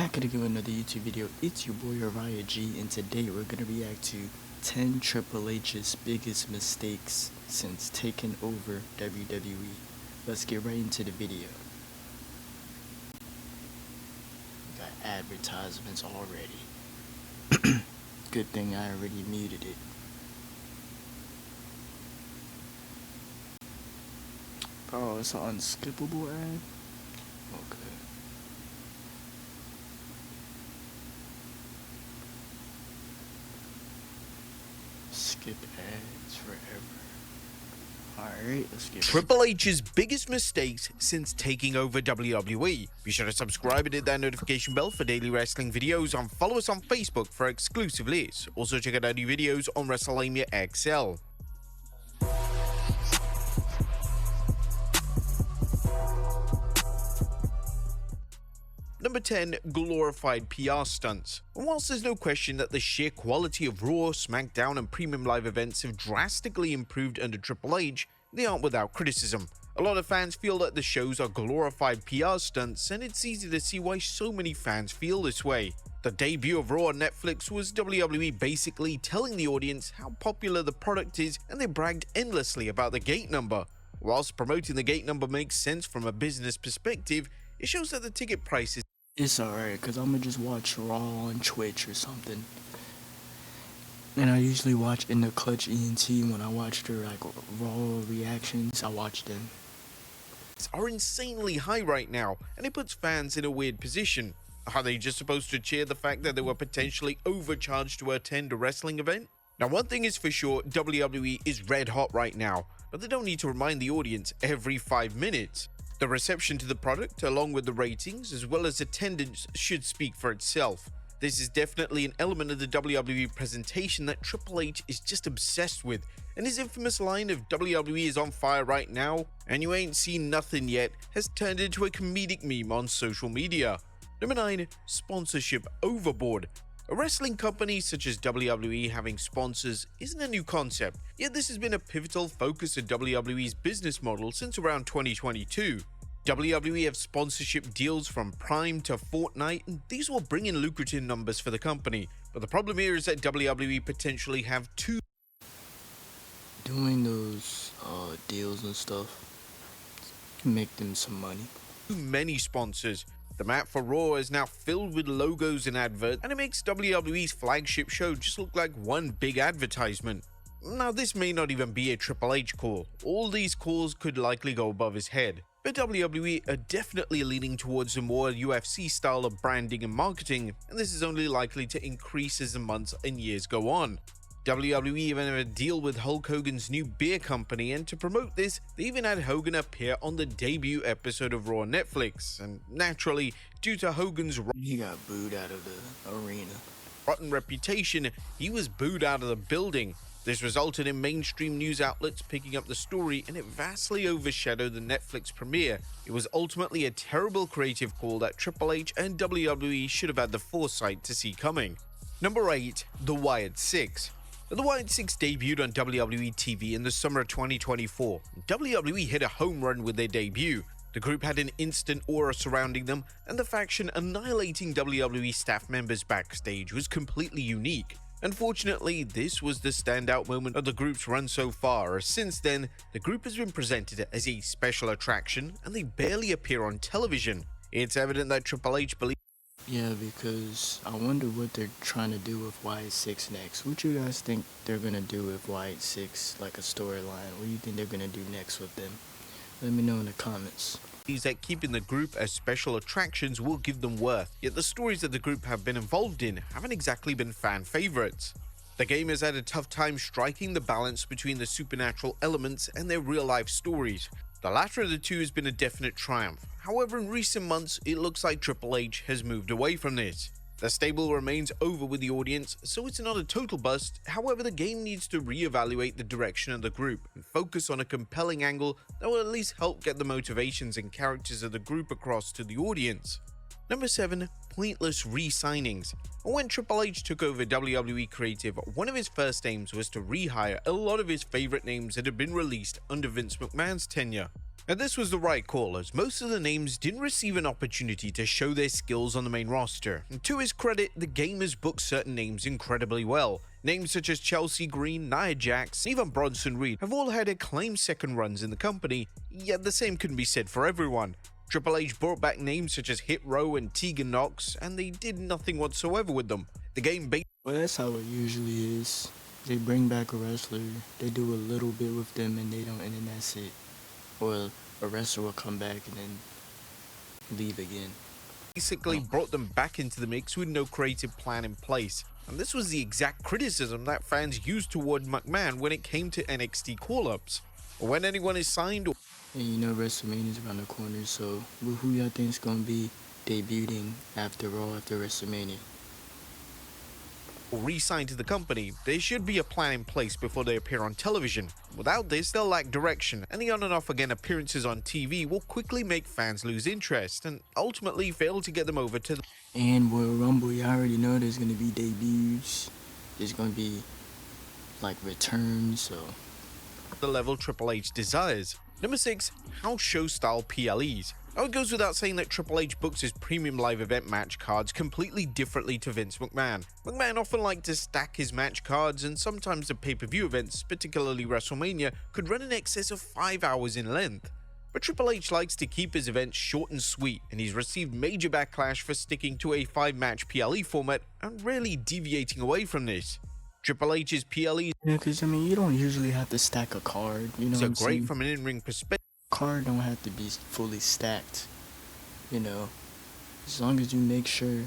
back again with another YouTube video. It's your boy Wyatt G, and today we're gonna react to 10 Triple H's biggest mistakes since taking over WWE. Let's get right into the video. Got advertisements already. Good thing I already muted it. Oh, it's an unskippable ad? Okay. Skip ads forever. Alright, let's get Triple H's biggest mistakes since taking over WWE. Be sure to subscribe and hit that notification bell for daily wrestling videos, and follow us on Facebook for exclusive lists. Also check out our new videos on WrestleMania XL. Number 10. Glorified PR stunts. And whilst there's no question that the sheer quality of Raw, SmackDown and Premium Live events have drastically improved under Triple H, they aren't without criticism. A lot of fans feel that the shows are glorified PR stunts, and it's easy to see why so many fans feel this way. The debut of Raw on Netflix was WWE basically telling the audience how popular the product is, and they bragged endlessly about the gate number. Whilst promoting the gate number makes sense from a business perspective, it shows that the ticket prices. It's alright, because I'm going to just watch Raw on Twitch or something. And I usually watch In the Clutch ENT when I watch their Raw reactions. I watch them. Are insanely high right now, and it puts fans in a weird position. Are they just supposed to cheer the fact that they were potentially overcharged to attend a wrestling event? Now, one thing is for sure, WWE is red hot right now, but they don't need to remind the audience every 5 minutes. The reception to the product, along with the ratings as well as attendance, should speak for itself. This is definitely an element of the WWE presentation that Triple H is just obsessed with, and his infamous line of WWE is on fire right now and you ain't seen nothing yet has turned into a comedic meme on social media. Number 9. Sponsorship overboard. A wrestling company such as WWE having sponsors isn't a new concept, yet this has been a pivotal focus of WWE's business model since around 2022. WWE have sponsorship deals from Prime to Fortnite, and these will bring in lucrative numbers for the company. But the problem here is that WWE potentially have doing those deals and stuff can make them some money. too many sponsors. The map for Raw is now filled with logos and adverts, and it makes WWE's flagship show just look like one big advertisement. Now, this may not even be a Triple H call. All these calls could likely go above his head. But WWE are definitely leaning towards a more UFC style of branding and marketing, and this is only likely to increase as the months and years go on. WWE even have a deal with Hulk Hogan's new beer company, and to promote this, they even had Hogan appear on the debut episode of Raw on Netflix. And naturally, due to Hogan's He got booed out of the arena. rotten reputation, he was booed out of the building. This resulted in mainstream news outlets picking up the story, and it vastly overshadowed the Netflix premiere. It was ultimately a terrible creative call that Triple H and WWE should have had the foresight to see coming. Number 8. The Wyatt 6. The Wyatt 6 debuted on WWE TV in the summer of 2024. WWE hit a home run with their debut. The group had an instant aura surrounding them, and the faction annihilating WWE staff members backstage was completely unique. Unfortunately, this was the standout moment of the group's run so far, as since then, the group has been presented as a special attraction and they barely appear on television. It's evident that Triple H believes. Yeah, because I wonder what they're trying to do with Wyatt 6 next. What you guys think they're going to do with Wyatt 6, like a storyline? What do you think they're going to do next with them? Let me know in the comments. That keeping the group as special attractions will give them worth, yet the stories that the group have been involved in haven't exactly been fan favorites. The game has had a tough time striking the balance between the supernatural elements and their real-life stories. The latter of the two has been a definite triumph. However, in recent months, it looks like Triple H has moved away from this. The stable remains over with the audience, so it's not a total bust. However, the game needs to reevaluate the direction of the group and focus on a compelling angle that will at least help get the motivations and characters of the group across to the audience. Number 7. Pointless re-signings. When Triple H took over WWE Creative, one of his first aims was to rehire a lot of his favorite names that had been released under Vince McMahon's tenure. And this was the right call, as most of the names didn't receive an opportunity to show their skills on the main roster. And to his credit, the game has booked certain names incredibly well. Names such as Chelsea Green, Nia Jax, and even Bronson Reed have all had acclaimed second runs in the company, yet the same couldn't be said for everyone. Triple H brought back names such as Hit Row and Tegan Knox, and they did nothing whatsoever with them. The game Well, that's how it usually is. They bring back a wrestler, they do a little bit with them, and then that's it. Or a wrestler will come back and then leave again. basically brought them back into the mix with no creative plan in place. And this was the exact criticism that fans used toward McMahon when it came to NXT call-ups. When anyone is signed, And you know WrestleMania is around the corner, so who y'all think is going to be debuting after Raw after WrestleMania? or re-signed to the company, there should be a plan in place before they appear on television. Without this, they'll lack direction, and the on and off again appearances on TV will quickly make fans lose interest and ultimately fail to get them over to the And Royal Rumble, you already know there's going to be debuts, there's going to be like returns, so level Triple H desires. Number 6, house show style PLEs. Now it goes without saying that Triple H books his premium live event match cards completely differently to Vince McMahon. McMahon often liked to stack his match cards, and sometimes the pay-per-view events, particularly WrestleMania, could run in excess of 5 hours in length. But Triple H likes to keep his events short and sweet, and he's received major backlash for sticking to a 5-match PLE format and really deviating away from this. Triple H's PLEs yeah, because I mean, you don't usually have to stack a card, you know what are I'm great saying? from an in-ring perspective. Card don't have to be fully stacked, you know, as long as you make sure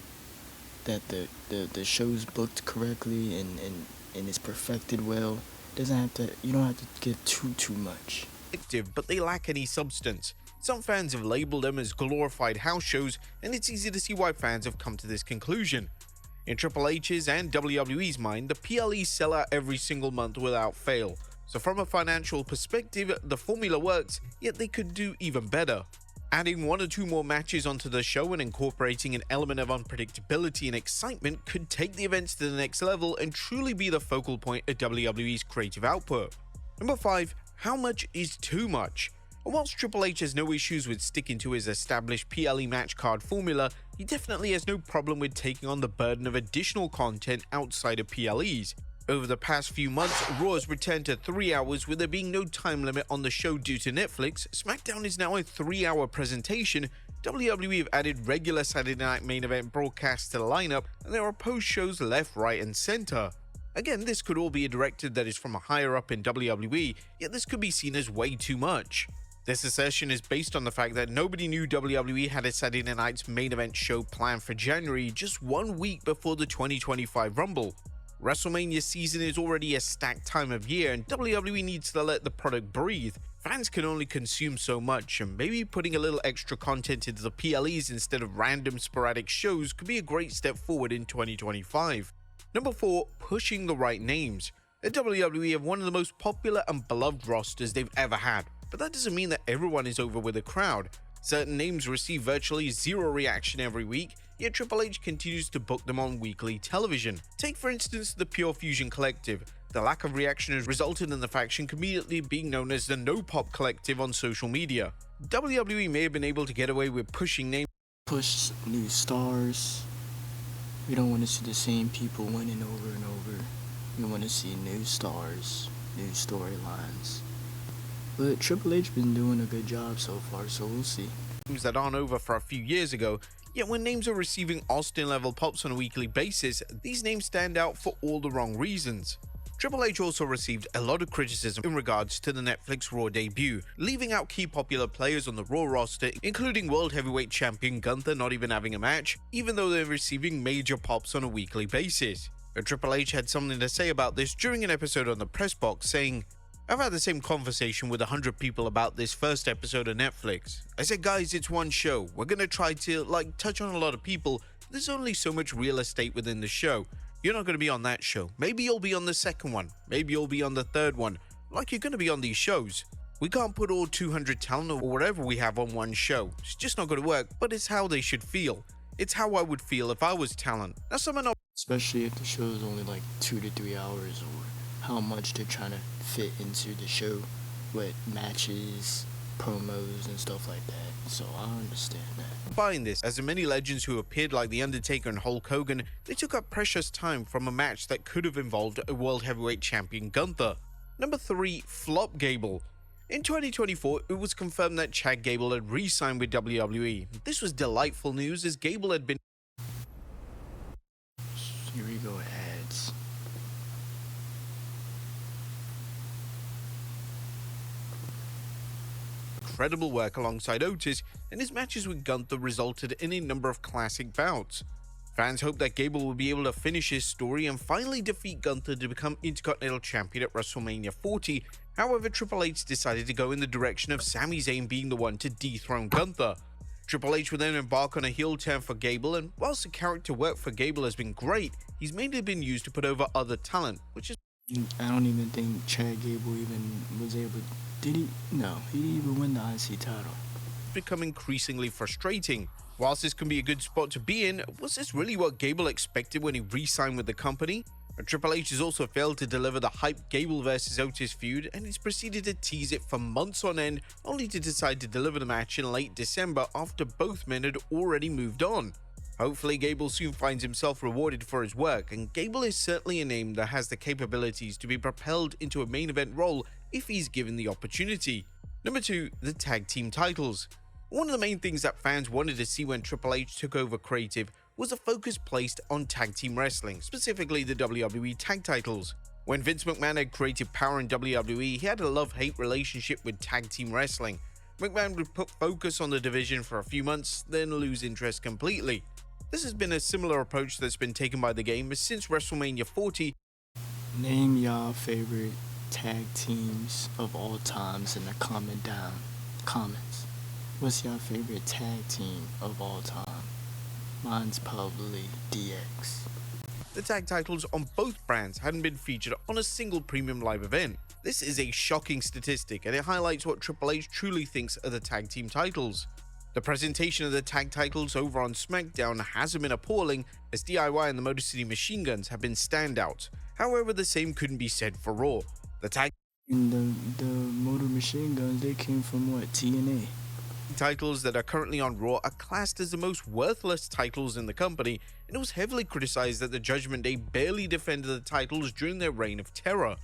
that the show's booked correctly and it's perfected well. You don't have to give too much. But they lack any substance. Some fans have labeled them as glorified house shows, and it's easy to see why fans have come to this conclusion. In Triple H's and WWE's mind, the PLEs sell out every single month without fail. So from a financial perspective, the formula works, yet they could do even better. Adding 1 or 2 more matches onto the show and incorporating an element of unpredictability and excitement could take the events to the next level and truly be the focal point of WWE's creative output. Number 5, how much is too much? And whilst Triple H has no issues with sticking to his established PLE match card formula, he definitely has no problem with taking on the burden of additional content outside of PLEs. Over the past few months, Raw has returned to 3 hours with there being no time limit on the show due to Netflix. SmackDown is now a 3-hour presentation. WWE have added regular Saturday night main event broadcasts to the lineup, and there are post-shows left, right, and center. Again, this could all be a directive that is from a higher up in WWE, yet this could be seen as way too much. This assertion is based on the fact that nobody knew WWE had a Saturday night's main event show planned for January, just 1 week before the 2025 Rumble. WrestleMania season is already a stacked time of year, and WWE needs to let the product breathe. Fans can only consume so much, and maybe putting a little extra content into the PLEs instead of random sporadic shows could be a great step forward in 2025. Number 4, pushing the right names. The WWE have one of the most popular and beloved rosters they've ever had, but that doesn't mean that everyone is over with the crowd. Certain names receive virtually zero reaction every week, yet Triple H continues to book them on weekly television. Take for instance the Pure Fusion Collective. The lack of reaction has resulted in the faction conveniently being known as the No Pop Collective on social media. WWE may have been able to get away with pushing names, Push new stars. We don't want to see the same people winning over and over. We want to see new stars, new storylines. But Triple H been doing a good job so far, so we'll see. that aren't over for a few years ago, yet when names are receiving Austin-level pops on a weekly basis, these names stand out for all the wrong reasons. Triple H also received a lot of criticism in regards to the Netflix Raw debut, leaving out key popular players on the Raw roster, including World Heavyweight Champion Gunther not even having a match, even though they're receiving major pops on a weekly basis. But Triple H had something to say about this during an episode on the press box, saying, "I've had the same conversation with 100 people about this first episode of Netflix. I said, guys, it's one show. We're gonna try to, touch on a lot of people. There's only so much real estate within the show. You're not gonna be on that show. Maybe you'll be on the second one. Maybe you'll be on the third one. You're gonna be on these shows. We can't put all 200 talent or whatever we have on one show. It's just not gonna work, but it's how they should feel. It's how I would feel if I was talent. Now, Especially if the show is only 2 to 3 hours, or how much they're trying to fit into the show, what matches, promos and stuff like that. So I understand that. Buying this, as the many legends who appeared like The Undertaker and Hulk Hogan, they took up precious time from a match that could have involved a World Heavyweight Champion Gunther. Number 3. Flop Gable. In 2024, it was confirmed that Chad Gable had re-signed with WWE. This was delightful news as Gable had been Here we go, ads. incredible work alongside Otis, and his matches with Gunther resulted in a number of classic bouts. Fans hope that Gable will be able to finish his story and finally defeat Gunther to become Intercontinental Champion at WrestleMania 40. However, Triple H decided to go in the direction of Sami Zayn being the one to dethrone Gunther. Triple H would then embark on a heel turn for Gable, and whilst the character work for Gable has been great, he's mainly been used to put over other talent, which is I don't even think Chad Gable even was able. Did he? No, he didn't even win the IC title. become increasingly frustrating. Whilst this can be a good spot to be in, was this really what Gable expected when he re-signed with the company? And Triple H has also failed to deliver the hype Gable vs Otis feud, and he's proceeded to tease it for months on end, only to decide to deliver the match in late December after both men had already moved on. Hopefully Gable soon finds himself rewarded for his work, and Gable is certainly a name that has the capabilities to be propelled into a main event role if he's given the opportunity. Number 2, the tag team titles. One of the main things that fans wanted to see when Triple H took over creative was a focus placed on tag team wrestling, specifically the WWE tag titles. When Vince McMahon had creative power in WWE, he had a love-hate relationship with tag team wrestling. McMahon would put focus on the division for a few months, then lose interest completely. This has been a similar approach that's been taken by the game since WrestleMania 40. Name y'all favorite tag teams of all times in the comments. What's your favorite tag team of all time? Mine's probably DX. The tag titles on both brands hadn't been featured on a single premium live event. This is a shocking statistic, and it highlights what Triple H truly thinks of the tag team titles. The presentation of the tag titles over on SmackDown hasn't been appalling, as DIY and the Motor City Machine Guns have been standouts. However, the same couldn't be said for Raw. The tag And the Motor Machine Guns, they came from what, TNA? titles that are currently on Raw are classed as the most worthless titles in the company, and it was heavily criticized that the Judgment Day barely defended the titles during their reign of terror.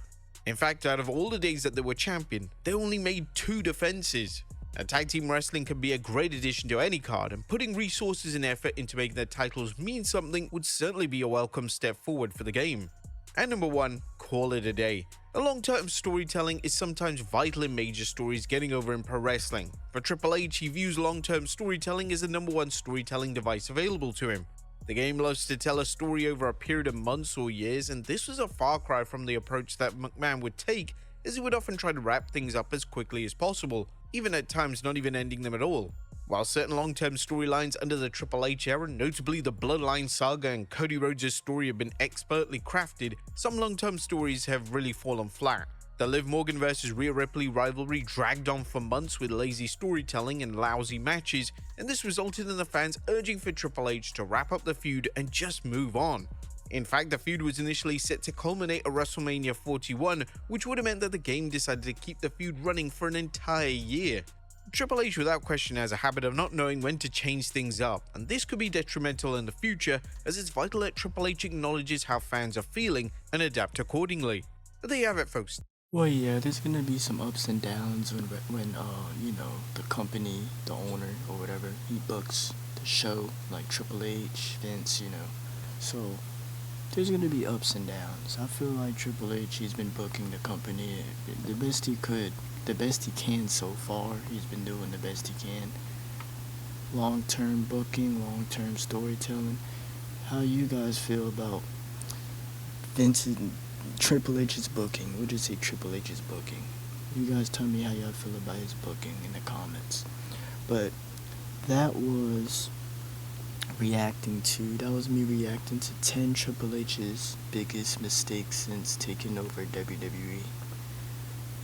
In fact, out of all the days that they were champion, they only made 2 defenses. Tag team wrestling can be a great addition to any card, and putting resources and effort into making their titles mean something would certainly be a welcome step forward for the game. And number 1, call it a day. A long-term storytelling is sometimes vital in major stories getting over in pro wrestling. For Triple H, he views long-term storytelling as the number 1 storytelling device available to him. The game loves to tell a story over a period of months or years, and this was a far cry from the approach that McMahon would take, as he would often try to wrap things up as quickly as possible, even at times not even ending them at all. While certain long-term storylines under the Triple H era, notably the Bloodline saga and Cody Rhodes' story, have been expertly crafted, some long-term stories have really fallen flat. The Liv Morgan vs Rhea Ripley rivalry dragged on for months with lazy storytelling and lousy matches, and this resulted in the fans urging for Triple H to wrap up the feud and just move on. In fact, the feud was initially set to culminate at WrestleMania 41, which would have meant that the game decided to keep the feud running for an entire year. Triple H without question has a habit of not knowing when to change things up, and this could be detrimental in the future, as it's vital that Triple H acknowledges how fans are feeling and adapt accordingly. But there you have it, folks. Well, yeah, there's gonna be some ups and downs when you know, the company, the owner or whatever, he books the show, like Triple H, Vince, you know. So there's gonna be ups and downs. I feel like Triple H, he's been booking the company the best he could, the best he can so far. He's been doing the best he can. Long-term booking, long-term storytelling. How you guys feel about Vince and Triple H's booking? We'll just say Triple H's booking. You guys tell me how y'all feel about his booking in the comments. But that was me reacting to 10 Triple H's biggest mistakes since taking over WWE.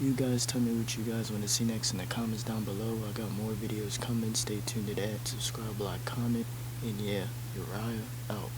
You guys tell me what you guys want to see next in the comments down below. I got more videos coming. Stay tuned to that. Subscribe, like, comment. And yeah, Uriah out.